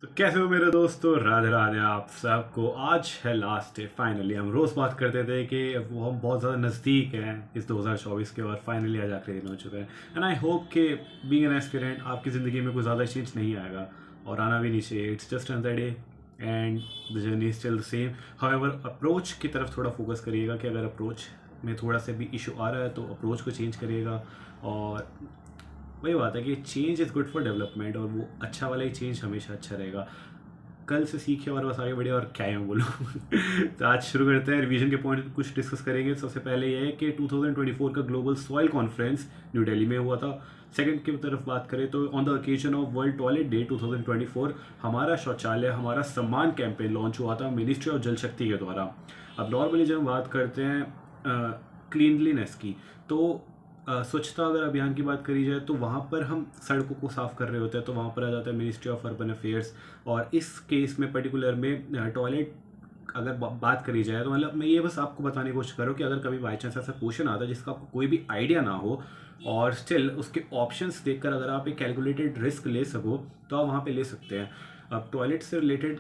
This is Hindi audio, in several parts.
तो कैसे हो मेरे दोस्तों, राधे राधे आप सबको। आज है लास्ट डे। फाइनली हम रोज़ बात करते थे कि वो हम बहुत ज़्यादा नज़दीक हैं इस 2024 के, और फाइनली आज आखिरी दिन हो चुका है। एंड आई होप कि बीइंग एन एस्पिरेंट आपकी ज़िंदगी में कोई ज़्यादा चेंज नहीं आएगा और आना भी नहीं चाहिए। It's just another day and the journey is still the same. However approach की तरफ थोड़ा फोकस करिएगा कि अगर अप्रोच में थोड़ा सा भी इशू आ रहा है तो अप्रोच को चेंज करिएगा। और वही बात है कि change is good for development, और वो अच्छा वाला ही चेंज हमेशा अच्छा रहेगा। कल से सीखे और बस आगे बढ़े, और क्या है बोलो। तो आज शुरू करते हैं, रिवीजन के पॉइंट कुछ डिस्कस करेंगे। सबसे पहले ये है कि 2024 का global soil conference new Delhi में हुआ था। सेकंड की तरफ बात करें तो on the occasion of world toilet day 2024 हमारा शौचालय हमारा सम्मान कैंपेन लॉन्च हुआ था मिनिस्ट्री ऑफ जल शक्ति के द्वारा। अब नॉर्मली जब हम बात करते हैं क्लीनलीनेस की, तो स्वच्छता अगर अभियान की बात करी जाए तो वहाँ पर हम सड़कों को साफ़ कर रहे होते हैं, तो वहाँ पर आ जाता है मिनिस्ट्री ऑफ अर्बन अफेयर्स। और इस केस में पर्टिकुलर में टॉयलेट अगर बात करी जाए तो मतलब मैं ये बस आपको बताने की कोशिश करूँ कि अगर कभी बाई चांस ऐसा क्वेश्चन आता है जिसका आपको कोई भी आइडिया ना हो, और स्टिल उसके ऑप्शंस देखकर अगर आप एक कैलकुलेटेड रिस्क ले सको, तो आप वहाँ पे ले सकते हैं। अब टॉयलेट से रिलेटेड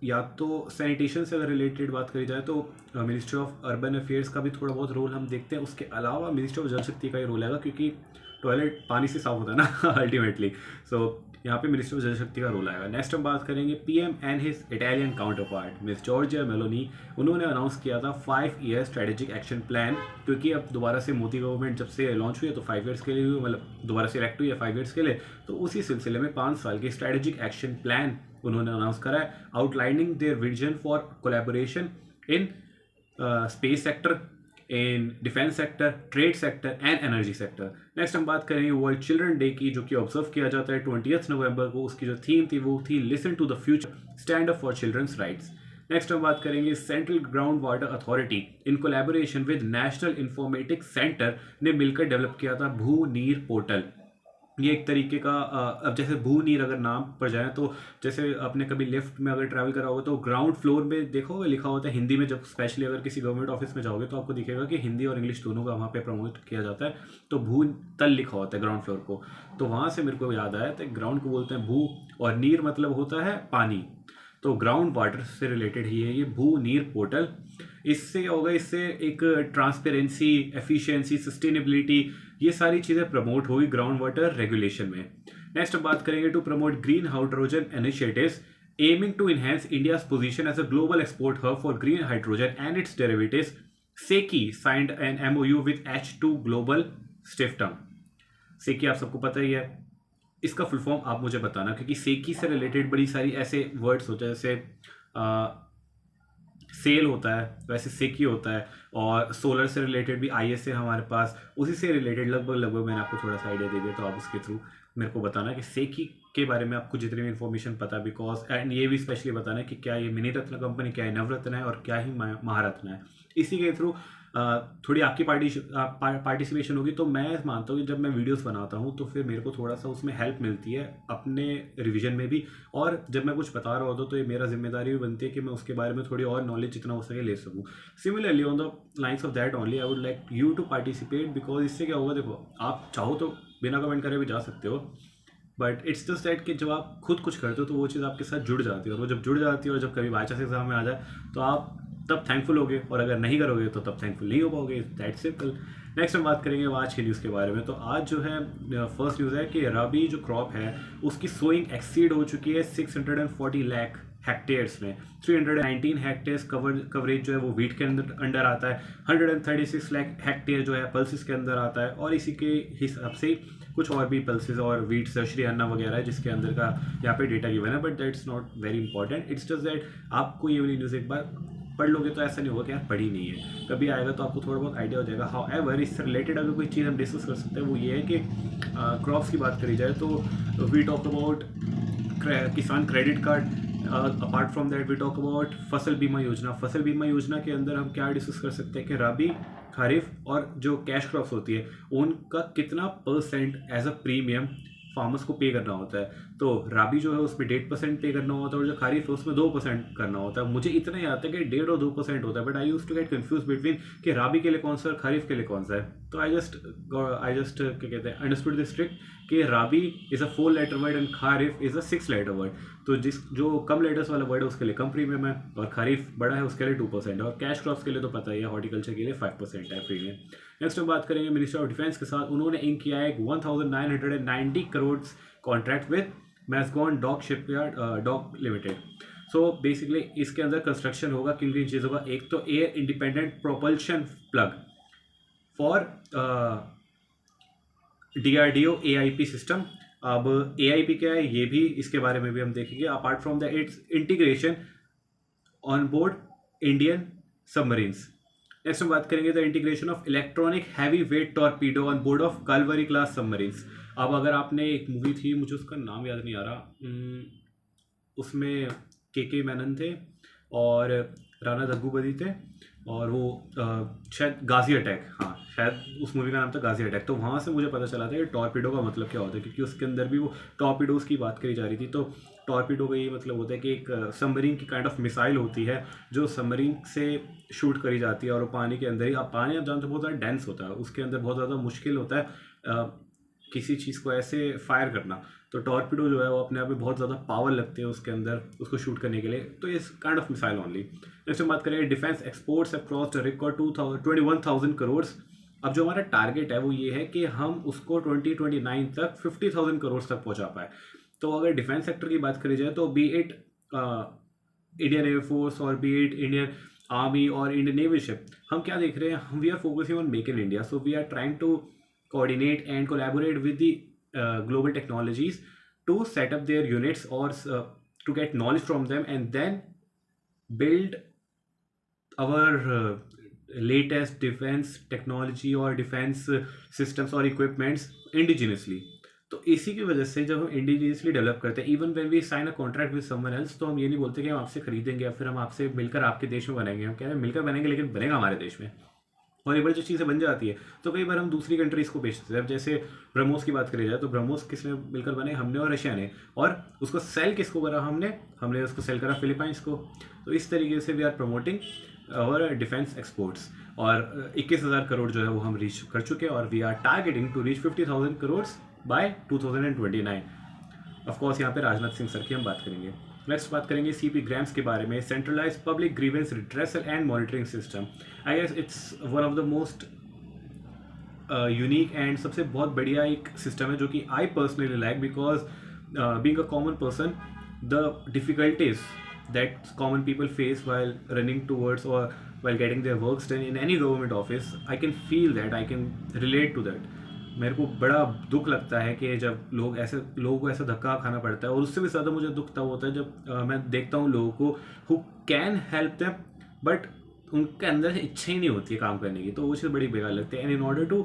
या तो सैनिटेशन से अगर रिलेटेड बात करी जाए तो मिनिस्ट्री ऑफ अर्बन अफेयर्स का भी थोड़ा बहुत रोल हम देखते हैं। उसके अलावा मिनिस्ट्री ऑफ जल शक्ति का ही रोल आएगा, क्योंकि टॉयलेट पानी से साफ होता है ना अल्टीमेटली। सो यहाँ पे मिनिस्ट्री ऑफ जल शक्ति का रोल आएगा। नेक्स्ट हम बात करेंगे PM and his Italian counter part miss Giorgia Meloni. उन्होंने अनाउंस किया था 5 ईयर स्ट्रेटेजिक एक्शन प्लान, क्योंकि अब दोबारा से मोदी गवर्नमेंट जब से लॉन्च हुई है तो 5 ईयर्स के लिए हुई, मतलब दोबारा से इलेक्ट हुई है 5 ईयर्स के लिए। तो उसी सिलसिले में 5 साल की स्ट्रेटेजिक एक्शन प्लान उन्होंने अनाउंस करा है, outlining their vision for collaboration in space sector, in defence sector, trade sector and energy sector. Next हम बात करेंगे वर्ल्ड चिल्ड्रन डे की, जो कि ऑब्जर्व किया जाता है 20 नवंबर को। उसकी जो थीम थी वो थी listen to the future, stand up for children's rights. Next हम बात करेंगे central ground water authority in collaboration with national informatics centre ने मिलकर डेवलप किया था भू नीर पोर्टल। ये एक तरीके का अब जैसे भू नीर अगर नाम पर जाए तो जैसे आपने कभी लिफ्ट में अगर ट्रैवल करा होगा तो ग्राउंड फ्लोर में देखो लिखा होता है हिंदी में। जब स्पेशली अगर किसी गवर्नमेंट ऑफिस में जाओगे तो आपको दिखेगा कि हिंदी और इंग्लिश दोनों का वहाँ पे प्रमोट किया जाता है। तो भू तल लिखा होता है ग्राउंड फ्लोर को। तो वहाँ से मेरे को याद आया, तो ग्राउंड को बोलते हैं भू, और नीर मतलब होता है पानी। तो ग्राउंड वाटर से रिलेटेड ही है ये भू नीर पोर्टल। इससे क्या होगा, इससे एक ट्रांसपेरेंसी, एफिशिएंसी, सस्टेनेबिलिटी, ये सारी चीज़ें प्रमोट होगी ग्राउंड वाटर रेगुलेशन में। नेक्स्ट हम बात करेंगे to promote green hydrogen initiatives aiming to enhance India's position as a global export hub for green hydrogen and its derivatives. SECI signed an MoU with H2 global Stiftung. SECI आप सबको पता ही है, इसका फुल फॉर्म आप मुझे बताना, क्योंकि सेकी से रिलेटेड बड़ी सारी ऐसे वर्ड्स होते हैं, जैसे सेल होता है वैसे सेकी होता है, और सोलर से रिलेटेड भी IS है हमारे पास, उसी से रिलेटेड लगभग मैंने आपको थोड़ा सा आइडिया दे दिया। तो आप उसके थ्रू मेरे को बताना कि सेकी के बारे में आपको जितनी भी इन्फॉर्मेशन पता है, बिकॉज एंड ये भी स्पेशली बताना है कि क्या ये मिनी रत्न कंपनी, क्या है नवरत्न है, और क्या ही महारत्न है। इसी के थ्रू थोड़ी आपकी पार्टिसिपेशन होगी। तो मैं मानता हूँ कि जब मैं वीडियोस बनाता हूँ तो फिर मेरे को थोड़ा सा उसमें हेल्प मिलती है अपने रिवीजन में भी, और जब मैं कुछ बता रहा होता हूँ तो ये मेरा जिम्मेदारी भी बनती है कि मैं उसके बारे में थोड़ी और नॉलेज जितना हो सके ले सकूँ। Similarly on the lines of that only I would like you to participate, because इससे क्या होगा, देखो आप चाहो तो बिना कमेंट करे भी जा सकते हो, बट इट्स जस्ट दैट कि जब आप खुद कुछ करते हो तो वो चीज़ आपके साथ जुड़ जाती है, और वो जब जुड़ जाती है और जब कभी बाई चांस एग्जाम में आ जाए तो आप तब थैंकफुल होगे, और अगर नहीं करोगे तो तब थैंकफुल नहीं हो पाओगे। That simple. नेक्स्ट हम बात करेंगे आज के न्यूज़ के बारे में। तो आज जो है फर्स्ट न्यूज़ है कि रबी जो क्रॉप है उसकी सोइंग एक्सीड हो चुकी है 640 लाख हेक्टेयर्स में। 319 हेक्टेयर्स कवरेज जो है वो वीट के अंडर आता है। 136 लाख हेक्टेयर जो है पल्सेस के अंदर आता है, और इसी के हिसाब से कुछ और भी पल्सेस और वीट श्री अन्ना वगैरह है जिसके अंदर का यहाँ पे डेटा गिवन है, but that's not very important. It's just that आपको ये वाली न्यूज़ एक बार पढ़ लोगे तो ऐसा नहीं होगा कि यार पढ़ी नहीं है, कभी आएगा तो आपको थोड़ा बहुत आइडिया हो जाएगा। हाउएवर इससे रिलेटेड अगर कोई चीज़ हम डिस्कस कर सकते हैं वो ये है कि क्रॉप्स की बात करी जाए तो we talk about Kisan credit card. Apart from that we talk about Fasal Bima योजना। फसल बीमा योजना के अंदर हम क्या डिस्कस कर सकते हैं कि रबी, खरीफ और जो कैश क्रॉप्स होती है उनका कितना % एज अ प्रीमियम फार्मर्स को पे करना होता है। तो राबी जो है उसमें 1.5% पे करना होता है और जो खारिफ है उसमें 2% करना होता है। मुझे इतना ही आता है कि 1.5 और 2% होता है, but I use to get confuse between कि राबी के लिए कौन सा और खारिफ के लिए कौन सा है। तो आई जस्ट क्या कहते हैं अंडरस्टूड दिस ट्रिक कि rabi is a 4 letter word and kharif is a 6 letter word. तो जो कम लेटर्स वाला वर्ड है उसके लिए कम प्रीमियम है और खारिफ बड़ा है उसके लिए 2% है, और कैश क्रॉप्स के लिए तो पता ही है, हॉर्टिकल्चर के लिए 5% है प्रीमियम। नेक्स्ट हम बात करेंगे मिनिस्ट्री ऑफ डिफेंस के साथ। उन्होंने इंक किया है 1990 crore contract with Mazagon dock shipyard dock limited. So basically इसके अंदर कंस्ट्रक्शन होगा किन किन चीज़ों का। एक तो air independent propulsion plug for DRDO AIP system. अब AIP क्या है ये भी इसके बारे में भी हम देखेंगे। Apart from the its integration on board Indian submarines. Next हम बात करेंगे the integration of electronic heavy weight torpedo on board of Kalvari class submarines. अब अगर आपने एक मूवी थी, मुझे उसका नाम याद नहीं आ रहा, उसमें के मेनन थे और राणा दग्गूबदी थे और वो शायद गाजी अटैक, हाँ शायद उस मूवी का नाम था गाजी अटैक। तो वहाँ से मुझे पता चला था कि टॉर्पीडो का मतलब क्या होता है, क्योंकि उसके अंदर भी वो टॉर्पीडोज़ की बात करी जा रही थी। तो टॉर्पीडो का ये मतलब होता है कि एक सबमरीन की काइंड ऑफ मिसाइल होती है जो सबमरीन से शूट करी जाती है और वो पानी के अंदर ही, आप पानी आप जानते हो बहुत ज़्यादा डेंस होता है, उसके अंदर बहुत ज़्यादा मुश्किल होता है किसी चीज़ को ऐसे फायर करना। तो टॉर्पीडो जो है वो अपने आप में बहुत ज़्यादा पावर लगती है उसके अंदर उसको शूट करने के लिए। तो इस kind of missile only. Next हम बात करें defence exports have crossed a record 21,000 crore. अब जो हमारा टारगेट है वो ये है कि हम उसको 2029 तक 50,000 करोड़ तक पहुंचा पाए। तो अगर डिफेंस सेक्टर की बात करी जाए तो बी इट इंडियन एयरफोर्स और बी इट इंडियन आर्मी और इंडियन नेवी शिप, हम क्या देख रहे हैं, we are focusing on make in India. So we are trying to coordinate and collaborate with the global technologies to set up their units or to get knowledge from them and then build our latest defense technology or defense systems or equipments indigenously। तो इसी की वजह से जब हम इंडिजिनियसली डेवलप करते हैं, even when we sign a contract with someone else, तो हम ये नहीं बोलते कि हम आपसे खरीदेंगे या फिर हम आपसे मिलकर आपके देश में बनाएंगे। हम कह रहे हैं मिलकर बनेंगे लेकिन बनेगा हमारे देश में, और ये बड़ी जो चीज़ें बन जाती है तो कई बार हम दूसरी कंट्रीज़ को बेचते हैं। अब जैसे ब्रह्मोस की बात करी जाए तो ब्रह्मोस किसने मिलकर बने, हमने और रशिया ने, और उसको सेल किसको करा, हमने उसको सेल करा फिलीपाइंस को। तो इस तरीके से वी आर प्रमोटिंग और डिफेंस एक्सपोर्ट्स, और 21,000 करोड़ जो है वो हम रीच कर चुके हैं और we are targeting to reach 50,000 crore by 2029। Of course यहाँ पे राजनाथ सिंह सर की हम बात करेंगे। नेक्स्ट बात करेंगे CP ग्राम्स के बारे में, centralise public grievance redressal and monitoring system. I guess it's one of the most unique and सबसे बहुत बढ़िया एक सिस्टम है जो कि I personally like, because being a common person the difficulties that common people face while running towards और while getting their works done in any government office, I can feel that, I can relate to that. मेरे को बड़ा दुख लगता है कि जब लोगों को ऐसा धक्का खाना पड़ता है, और उससे भी ज़्यादा मुझे दुख तब होता है जब मैं देखता हूँ लोगों को who can help them but उनके अंदर से इच्छा ही नहीं होती है काम करने की। तो वो चीज़ बड़ी बेकार लगती है। And in order to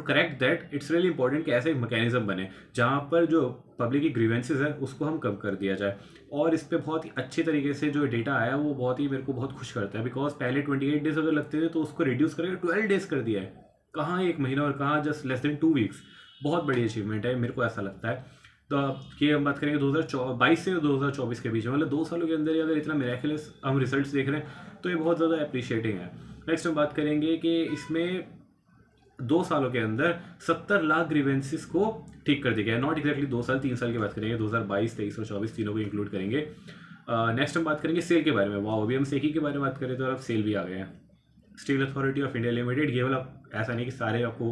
correct that it's really important कि ऐसे एक मैकेनिज्म बने जहाँ पर जो पब्लिक की ग्रीवेंसेज है उसको हम कम कर दिया जाए। और इस पर बहुत ही अच्छे तरीके से जो डेटा आया वो बहुत ही मेरे को बहुत खुश करता है, बिकॉज पहले 28 डेज अगर लगते थे तो उसको रिड्यूस करके 12 डेज कर दिया है। कहाँ एक महीना और कहाँ जस्ट लेस देन 2 वीक्स। बहुत बड़ी अचीवमेंट है, मेरे को ऐसा लगता है। तो कि हम बात करेंगे 2022 से 2024 के बीच में, मतलब 2 सालों के अंदर ही अगर इतना मिरेकलस हम रिजल्ट्स देख रहे हैं तो ये बहुत ज़्यादा अप्रिशिएटिंग है। नेक्स्ट हम बात करेंगे कि इसमें 2 सालों के अंदर 70 लाख ग्रीवेंसेस को ठीक कर दिया गया है। नॉट एक्जैक्टली 2 साल, 3 साल की बात करेंगे, 2022, 23 और 24 तीनों को इंक्लूड करेंगे। नेक्स्ट हम बात करेंगे सेल के बारे में। वाह, अभी हम सेकी के बारे में बात करें तो अब सेल भी आ गए हैं। Steel authority of India limited, ये वाला ऐसा नहीं कि सारे आपको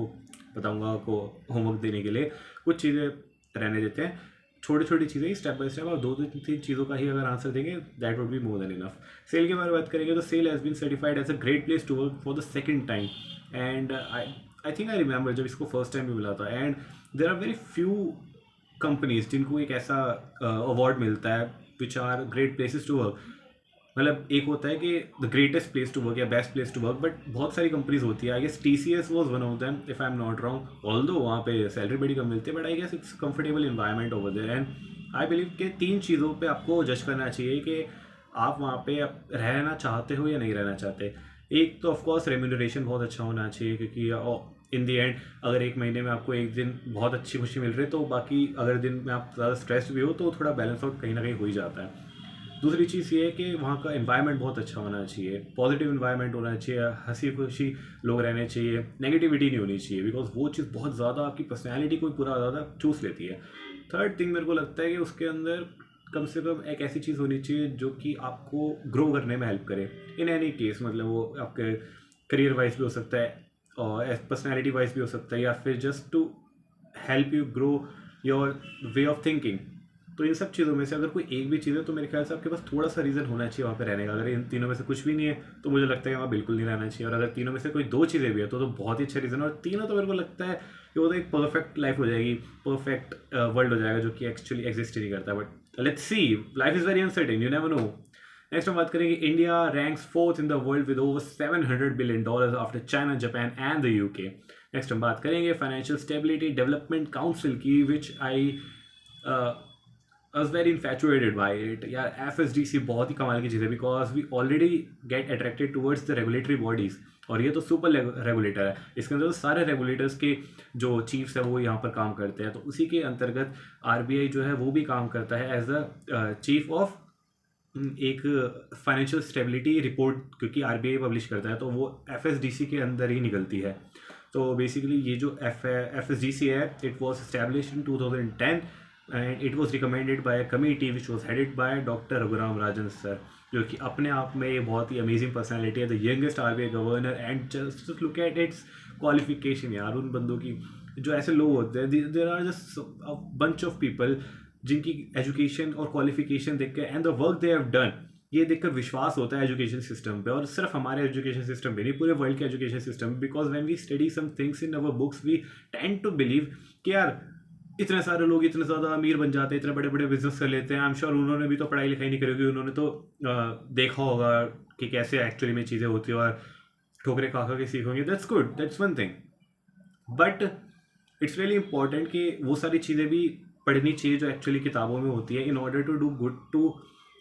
बताऊंगा आपको होमवर्क देने के लिए, कुछ चीज़ें रहने देते हैं, छोटी छोटी चीज़ें स्टेप बाय स्टेप, आप 2-3 चीज़ों का ही अगर आंसर देंगे that would be more than enough. SAIL के बारे में बात करेंगे तो SAIL has been certified as a great place to work for the second time. And I think I remember जब इसको फर्स्ट टाइम भी मिला था। And there are very few companies जिनको एक ऐसा अवार्ड मिलता है which are great places to work. मतलब एक होता है कि the greatest place to work या best place to work, but बहुत सारी कंपनीज होती है। I guess TCS was one of them if I am not wrong, although वहाँ पे सैलरी बड़ी कम मिलती है, but I guess it's comfortable environment over there. And I believe कि 3 चीज़ों पे आपको जज करना चाहिए कि आप वहाँ पे रहना चाहते हो या नहीं रहना चाहते। एक तो ऑफकोर्स रेम्यूनरेशन बहुत अच्छा होना चाहिए, क्योंकि इन दी एंड अगर एक महीने में आपको एक दिन बहुत अच्छी खुशी मिल रही है तो बाकी अगर दिन में आप ज़्यादा स्ट्रेस भी हो तो थोड़ा बैलेंस आउट कहीं ना कहीं हो ही जाता है। दूसरी चीज़ ये है कि वहाँ का एनवायरनमेंट बहुत अच्छा होना चाहिए, पॉजिटिव एनवायरनमेंट होना चाहिए, हंसी खुशी लोग रहने चाहिए, नेगेटिविटी नहीं होनी चाहिए, बिकॉज वो चीज़ बहुत ज़्यादा आपकी पर्सनैलिटी को पूरा ज़्यादा चूस लेती है। थर्ड थिंग मेरे को लगता है कि उसके अंदर कम से कम एक ऐसी चीज़ होनी चाहिए जो कि आपको ग्रो करने में हेल्प करे इन एनी केस, मतलब वो आपके करियर वाइज भी हो सकता है और पर्सनैलिटी वाइज भी हो सकता है, या फिर just to help you grow your way of thinking. तो इन सब चीज़ों में से अगर कोई एक भी चीज़ है तो मेरे ख्याल से आपके पास थोड़ा सा रीज़न होना चाहिए वहाँ पे रहने का। अगर इन तीनों में से कुछ भी नहीं है तो मुझे लगता है कि वहाँ बिल्कुल नहीं रहना चाहिए, और अगर तीनों में से कोई दो चीज़ें भी है तो बहुत ही अच्छा रीज़न। और तीनों तो मेरे को लगता है कि वो तो एक परफेक्ट लाइफ हो जाएगी, परफेक्ट वर्ल्ड हो जाएगा जो कि एक्चुअली एग्जिस्ट ही नहीं करता। But let's see, life is very uncertain, you never know. Next हम बात करेंगे, India ranks fourth in the world with over $700 billion after China, Japan and the UK. Next हम बात करेंगे फाइनेंशियल स्टेबिलिटी डेवलपमेंट काउंसिल की, विच आई I was very infatuated by it. यार FSDC बहुत ही कमाल की चीज़ है, because we already get attracted towards the regulatory bodies, और ये तो सुपर रेगुलेटर है। इसके अंदर तो सारे रेगुलेटर्स के जो चीफ्स है वो यहाँ पर काम करते हैं, तो उसी के अंतर्गत RBI जो है वो भी काम करता है एज द चीफ ऑफ एक फाइनेंशियल स्टेबिलिटी रिपोर्ट, क्योंकि RBI पब्लिश करता है तो वो FSDC के अंदर ही निकलती है। तो बेसिकली ये जो FSDC है, it was establish in 2010 and it was recommended by a committee which was headed by doctor Raghuram Rajan sir, जो कि अपने आप में ये बहुत ही अमेजिंग पर्सनैलिटी है, the youngest RBI governor. And just look at its qualification यार, उन बंदों की जो ऐसे लोग होते हैं, there are just a bunch of people जिनकी एजुकेशन और क्वालिफिकेशन देख के and the work they have done, ये देखकर विश्वास होता है एजुकेशन सिस्टम पे। और सिर्फ हमारे एजुकेशन सिस्टम पे नहीं, पूरे वर्ल्ड के education system, because when we study some things in our books we tend to believe कि यार इतने सारे लोग इतने ज़्यादा अमीर बन जाते हैं, इतने बड़े बड़े बिजनेस कर लेते हैं, आई एम श्योर उन्होंने भी तो पढ़ाई लिखाई नहीं करी होगी, उन्होंने तो देखा होगा कि कैसे एक्चुअली में चीज़ें होती है और ठोकरे खा खा के सीखोगे। That's good, that's one thing, but it's really important कि वो सारी चीज़ें भी पढ़नी चाहिए जो एक्चुअली किताबों में होती है, in order to do good to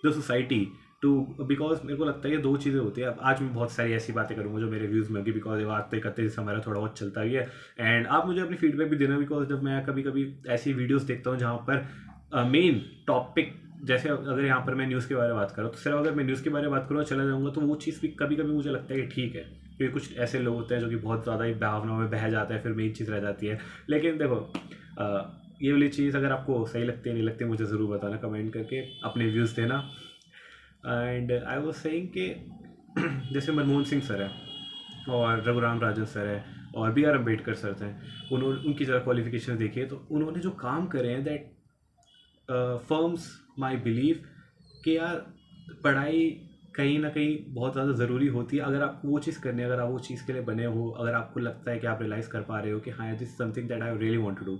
the society too, because मेरे को लगता है ये दो चीज़ें होती है। अब आज मैं बहुत सारी ऐसी बातें करूँगा जो मेरे व्यूज़ में होगी, बिकॉज ये बात तो करते जैसे हमारा थोड़ा बहुत चलता ही है, एंड आप मुझे अपनी फीडबैक भी देना, बिकॉज जब मैं कभी कभी ऐसी वीडियोज़ देखता हूँ जहाँ पर मेन टॉपिक, जैसे अगर यहाँ पर मैं न्यूज़ के बारे में बात करूँ तो सिर्फ अगर मैं न्यूज़ के बारे में बात करूँ चला जाऊँगा, तो वो चीज़ भी कभी कभी मुझे लगता है कि ठीक है, क्योंकि कुछ ऐसे लोग होते हैं जो कि बहुत ज़्यादा ही भावनाओं में बह जाते हैं, फिर मेन चीज़ रह जाती है। लेकिन देखो ये वाली चीज़ अगर आपको सही लगती है नहीं लगती मुझे ज़रूर बताना, कमेंट करके अपने व्यूज़ देना। एंड आई वाज सेइंग कि जैसे मनमोहन सिंह सर है और रघुराम राजन सर है और BR अम्बेडकर सर थे, उन्होंने उनकी ज़रा क्वालिफिकेशन देखिए तो उन्होंने जो काम करे हैं, दैट फर्म्स माई बिलीव कि यार पढ़ाई कहीं ना कहीं बहुत ज़्यादा ज़रूरी होती है। अगर आपको वो चीज़ करनी है, अगर आप वो चीज़ के लिए बने हो, अगर आपको लगता है कि आप रियलाइज़ कर पा रहे हो कि हाँ this something that I really want to do,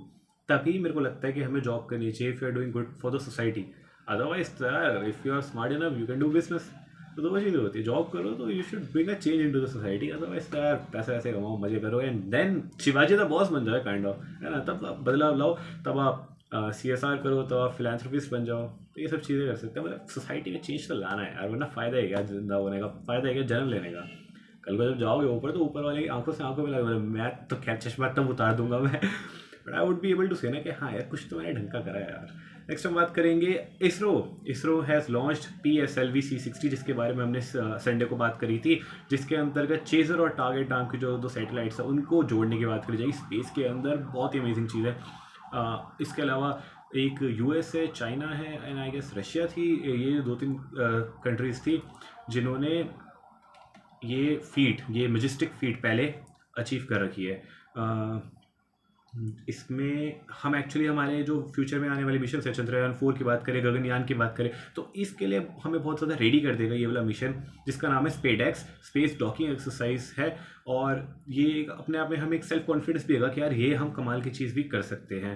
तभी मेरे को लगता है कि हमें जॉब करनी चाहिए if you are doing good for the society. Otherwise यार if you are smart enough you can do business, तो दो चीज़ें होती है, जॉब करो तो you should bring a change into the society, otherwise यार पैसे वैसे कमाओ, मजे करो and then Shivaji the boss बन जाए काइंड ऑफ, है ना, तब आप बदलाव लाओ, तब आप CSR करो, तो आप फिलैंथ्रोपिस्ट बन जाओ, तो ये सब चीज़ें कर सकते हैं। मतलब सोसाइटी में चेंज तो लाना है यार, वरना फ़ायदा है क्या जिंदा होने का, फ़ायदा है क्या जन्म लेने का। कल को जब जाओगे ऊपर तो ऊपर वाले की आंखों से आंखों में लगा, मैं तो खैर चश्मा तब उतार दूंगा मैं, but I would be able to say ना कि हाँ यार कुछ तो मैंने ढंग का करा है यार। नेक्स्ट हम बात करेंगे ISRO has launched PSLV C60, जिसके बारे में हमने संडे को बात करी थी, जिसके अंतर्गत चेजर और टारगेट नाम की जो दो सैटेलाइट्स हैं उनको जोड़ने की बात करी जाएगी स्पेस के अंदर। बहुत ही अमेजिंग चीज़ है। इसके अलावा एक US है, चाइना है एंड आई गेस रशिया थी, ये दो तीन कंट्रीज़ थी जिन्होंने ये मैजेस्टिक फीट पहले अचीव कर रखी है। इसमें हम एक्चुअली हमारे जो फ्यूचर में आने वाले मिशन है, चंद्रयान 4 की बात करें, गगनयान की बात करें, तो इसके लिए हमें बहुत ज़्यादा रेडी कर देगा ये वाला मिशन, जिसका नाम है स्पेडेक्स, स्पेस डॉकिंग एक्सरसाइज है। और ये अपने आप में हमें एक सेल्फ कॉन्फिडेंस देगा कि यार ये हम कमाल की चीज़ भी कर सकते हैं।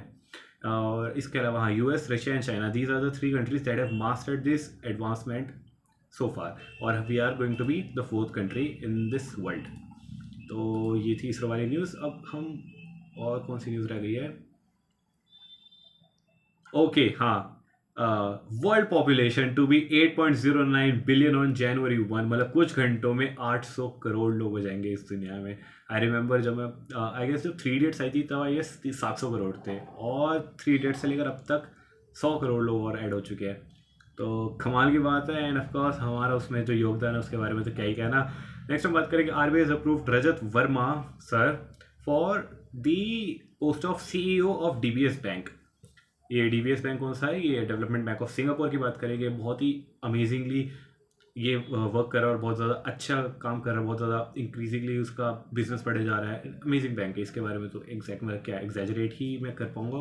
और इसके अलावा हाँ US, Russia and China, these are the 3 countries that have mastered this advancement so far, और we are going to be the 4th country in this world. तो ये थी इसरो वाली न्यूज़। अब हम और कौन सी न्यूज़ रह गई है? ओके हाँ, world population to be 8.09 billion on January 1, मतलब कुछ घंटों में 800 करोड़ लोग हो जाएंगे इस दुनिया में। आई रिमेंबर जब मैं आई गेस जब 3 Idiots आई थी तब आई गेस 700 करोड़ थे, और 3 Idiots से लेकर अब तक 100 करोड़ लोग और ऐड हो चुके हैं। तो कमाल की बात है, एंड ऑफकोर्स हमारा उसमें जो योगदान है उसके बारे में तो क्या ही कहना। नेक्स्ट हम बात करेंगे RBI has approved Rajat Verma sir for the post of CEO of DBS bank. ये DBS बैंक कौन सा है? ये डेवलपमेंट बैंक ऑफ सिंगापुर की बात करेंगे। बहुत ही अमेजिंगली ये वर्क कर रहा है और बहुत ज़्यादा अच्छा काम कर रहा है, बहुत ज़्यादा इंक्रीजिंगली उसका बिजनेस बढ़े जा रहा है। अमेजिंग बैंक है, इसके बारे में तो एग्जैक्ट मैं क्या एग्जैजरेट ही मैं कर पाऊँगा,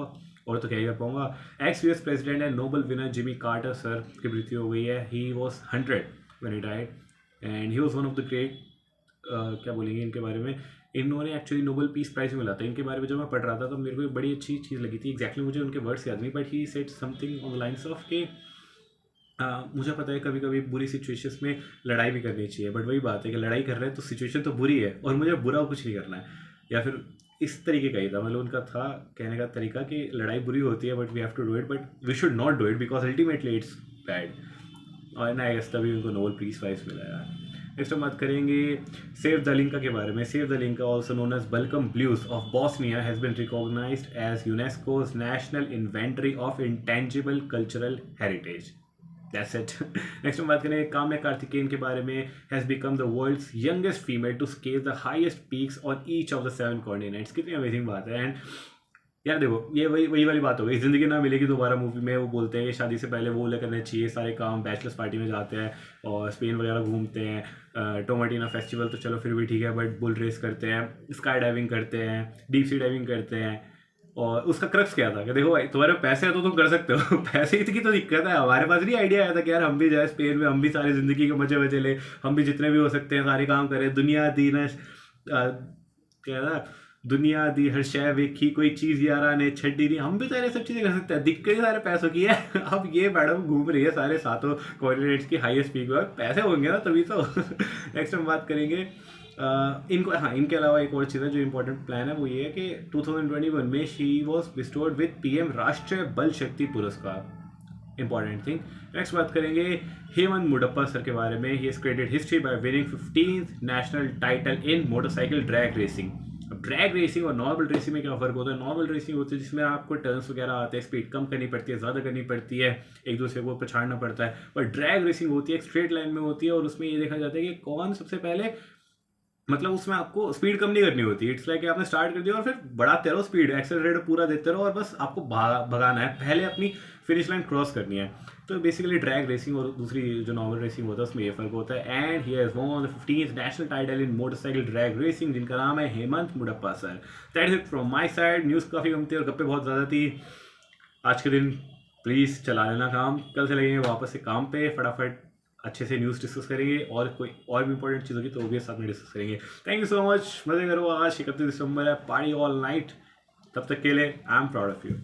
और तो क्या ही कर पाऊँगा। US president and Nobel winner Jimmy Carter sir की मृत्यु हो गई है। He was 100 when he died and he was one of the great, क्या बोलेंगे इनके बारे में, इन्होंने एक्चुअली नोबेल पीस प्राइज़ मिला था। इनके बारे में जब मैं पढ़ रहा था तो मेरे को एक बड़ी अच्छी चीज़ लगी थी। एग्जैक्टली मुझे उनके वर्ड्स याद नहीं, but he said something on the lines of कि मुझे पता है कभी कभी बुरी सिचुएशंस में लड़ाई भी करनी चाहिए, बट वही बात है कि लड़ाई कर रहे हैं तो सिचुएशन तो बुरी है और मुझे बुरा कुछ नहीं करना है, या फिर इस तरीके का ही था। मतलब उनका था कहने का तरीका कि लड़ाई बुरी होती है but we have to do it, but we should not do it because ultimately it's bad. और ना गेस तभी उनको नोबेल पीस प्राइज़ मिला यार। नेक्स्ट हम बात करेंगे सेव द लिंका के बारे में। Sevdalinka also known as Balkan blues of Bosnia has been recognised as UNESCO's national inventory of intangible cultural heritage. That's it. Next हम बात करेंगे काम्या कार्तिकेयन के बारे में। Has become the world's youngest female to scale the highest peaks on each of the 7 continents. कितनी अमेजिंग बात है। एंड यार देखो, ये वही वाली बात हो गई, ज़िंदगी ना मिलेगी दोबारा मूवी में वो बोलते हैं कि शादी से पहले वो करने चाहिए सारे काम, बैचलर्स पार्टी में जाते हैं और स्पेन वगैरह घूमते हैं, टोमाटीना फेस्टिवल तो चलो फिर भी ठीक है, बट बुल रेस करते हैं, स्काई डाइविंग करते हैं, डीप सी डाइविंग करते हैं। और उसका क्रक्स क्या था कि देखो भाई तुम्हारे पैसे है तो तुम कर सकते हो पैसे की तो दिक्कत है। हमारे पास नहीं आइडिया आया था कि यार हम भी जाए स्पेन में, हम भी सारी ज़िंदगी के मजे ले, हम भी जितने भी हो सकते हैं सारे काम करें। दुनिया दी न क्या था, दुनिया दी हर शय वेखी कोई चीज़ यारा ने छड्डी नहीं, हम भी सारे सब चीज़ें कर सकते हैं। दिक्कत ही सारे पैसों की है अब ये मैडम घूम रही है सारे सातों कॉर्डिनेट्स की हाईएस्ट पीक पर, पैसे होंगे ना तभी तो नेक्स्ट हम बात करेंगे इनको, हाँ इनके अलावा एक और चीज़ है जो इंपॉर्टेंट प्लान है, वो ये है कि 2021 में शी वॉज बिस्टोर्ड विद PM राष्ट्रीय बल शक्ति पुरस्कार। Important thing. नेक्स्ट बात करेंगे हेमंत मुडप्पा सर के बारे में। He has created history by winning 15th national title in motorcycle drag racing. अब ड्रैग रेसिंग और नॉर्मल रेसिंग में क्या फ़र्क होता है? नॉर्मल रेसिंग होती है जिसमें आपको टर्न्स वगैरह आते हैं, स्पीड कम करनी पड़ती है, ज़्यादा करनी पड़ती है, एक दूसरे को पछाड़ना पड़ता है। पर ड्रैग रेसिंग होती है एक स्ट्रेट लाइन में होती है, और उसमें ये देखा जाता है कि कौन सबसे पहले, मतलब उसमें आपको स्पीड कम नहीं करनी होती। इट्स लाइक आपने स्टार्ट कर दिया और फिर बढ़ाते रहो स्पीड, एक्सेलरेटर पूरा देते रहो, और बस आपको भगाना है, पहले अपनी फिनिश लाइन क्रॉस करनी है। तो बेसिकली ड्रैग रेसिंग और दूसरी जो नॉर्मल रेसिंग होता है उसमें ये फ़र्क होता है। And he has won the 15th national title in motorcycle drag racing, जिनका नाम है Hemant Mudappa sir. That is it from my side. News काफ़ी कम थी और गप्पे बहुत ज़्यादा थी आज के दिन। प्लीज़ चला लेना काम, कल से लगेंगे वापस से काम पे, फटाफट अच्छे से न्यूज़ डिस्कस करेंगे, और कोई और भी इंपॉर्टेंट चीज़ होगी तो वो भी साथ में डिस्कस करेंगे। थैंक यू सो मच, मज़े करो। आज 31 दिसंबर है, पार्टी ऑल नाइट। तब तक के लिए I am proud of you.